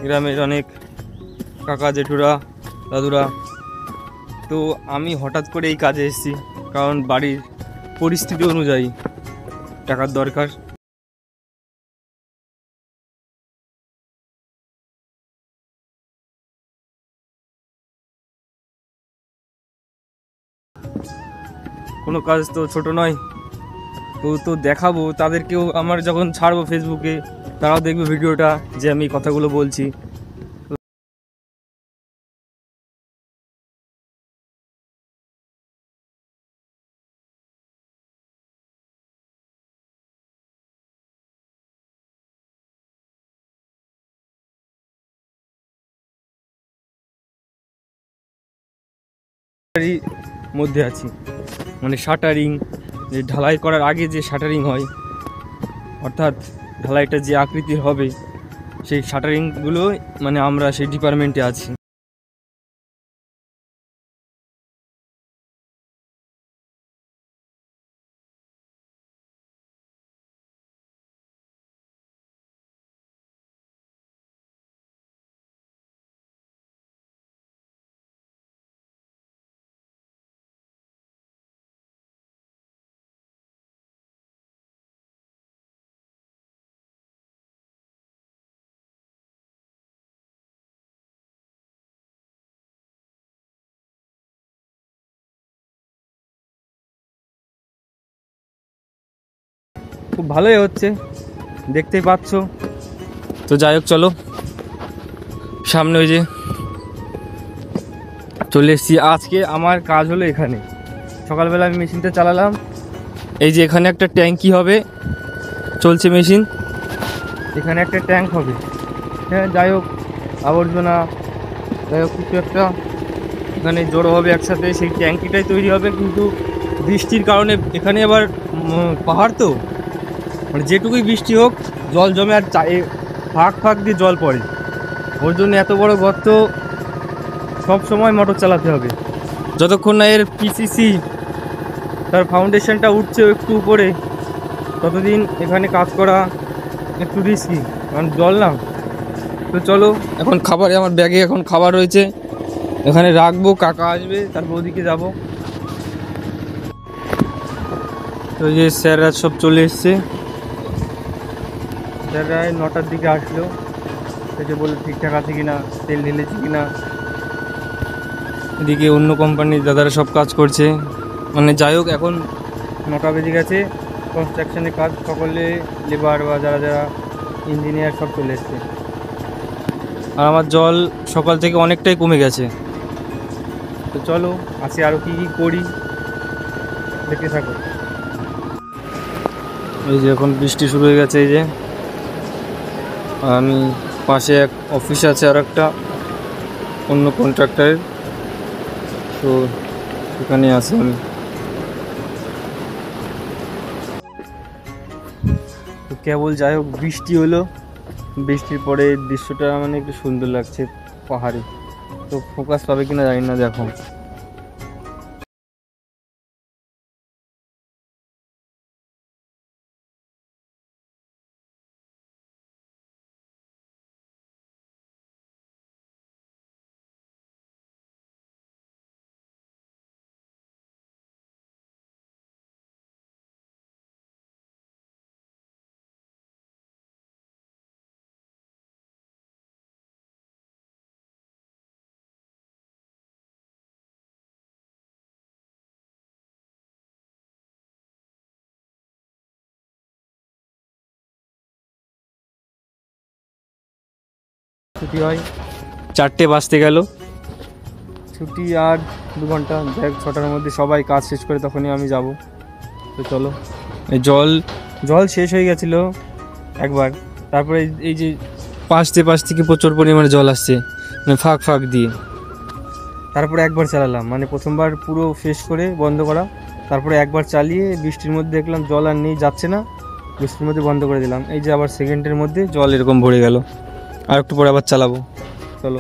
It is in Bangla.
গ্রামের অনেক কাকা জেঠুরা দাদুরা। তো আমি হঠাৎ করে এই কাজে এসেছি, কারণ বাড়ির পরিস্থিতি অনুযায়ী টাকার দরকার। কোনো কাজ তো ছোট নয়। তো দেখাবো তাদেরকেও, আমার যখন ছাড়বো ফেসবুকে তারাও দেখবে ভিডিওটা যে আমি কথাগুলো বলছি। মধ্যে আছি, মানে শাটারিং, যে ঢালাই করার আগে যে শাটারিং হয়, অর্থাৎ ঢালাইটা যে আকৃতির হবে সেই শাটারিংগুলো, মানে আমরা সেই ডিপার্টমেন্টে আছি। খুব ভালোই হচ্ছে, দেখতেই পাচ্ছ। তো যাই হোক, চলো সামনে ওই যে চলে এসেছি। আজকে আমার কাজ হলো এখানে সকালবেলা আমি মেশিনটা চালালাম। এই যে এখানে একটা ট্যাঙ্কি হবে, চলছে মেশিন, এখানে একটা ট্যাঙ্ক হবে। হ্যাঁ, যাই হোক আবর্জনা, যাই হোক কিছু একটা এখানে জড়ো হবে একসাথে, সেই ট্যাঙ্কিটাই তৈরি হবে। কিন্তু বৃষ্টির কারণে এখানে আবার পাহাড়, তো মানে যেটুকুই বৃষ্টি হোক জল জমে, আর ফাঁক ফাঁক দিয়ে জল পড়ে। ওর জন্য এত বড় গর্ত, সব সময় মোটর চালাতে হবে যতক্ষণ না এর পিসিসি তার ফাউন্ডেশনটা উঠছে একটু উপরে, ততদিন এখানে কাজ করা একটু রিস্কি, কারণ জল না। তো চলো এখন খাবারে, আমার ব্যাগে এখন খাবার রয়েছে, এখানে রাখবো, কাকা আসবে, তারপর ওদিকে যাবো। তো এই যে স্যাররা সব চলে এসছে, স্যাররা 9টার দিকে আসলো, সেটা বলে ঠিকঠাক আছে কিনা, তেল ঢেলেছি কিনা। এদিকে অন্য কোম্পানির দাদারা সব কাজ করছে, মানে যাই হোক এখন 9টা বেজে গেছে। কনস্ট্রাকশনের কাজ, সকলে লেবার বা যারা যারা ইঞ্জিনিয়ার সব চলে এসছে। আর আমার জল সকাল থেকে অনেকটাই কমে গেছে। তো চলো আসি, আরও কী কী করি দেখতে থাকো। এই যে এখন বৃষ্টি শুরু হয়ে গেছে, এই যে আমি পাশে এক অফিস আছে আর একটা অন্য কন্ট্রাক্টরের, তো এখানে আছি আমি। তো কেবল যাই হোক বৃষ্টি হলো, বৃষ্টির পরে দৃশ্যটা মানে একটু সুন্দর লাগছে পাহাড়ে। তো ফোকাস পাবে কিনা জানি না, দেখো। ছুটি হয় 4টে বাজতে গেল, ছুটি আর 2 ঘন্টা। যাই হোক 6টার মধ্যে সবাই কাজ শেষ করে তখনই আমি যাব। তো চলো, এই জল শেষ হয়ে গেছিলো একবার, তারপরে এই যে পাশ থেকে প্রচুর পরিমাণে জল আসছে, মানে ফাঁক ফাঁক দিয়ে। তারপরে একবার চালালাম, মানে প্রথমবার পুরো শেষ করে বন্ধ করা, তারপরে একবার চালিয়ে বৃষ্টির মধ্যে দেখলাম জল আর নেই, যাচ্ছে না, বৃষ্টির মধ্যে বন্ধ করে দিলাম। এই যে আবার সেকেন্ডের মধ্যে জল এরকম ভরে গেল, আর একটু পরে আবার চালাবো, চলো।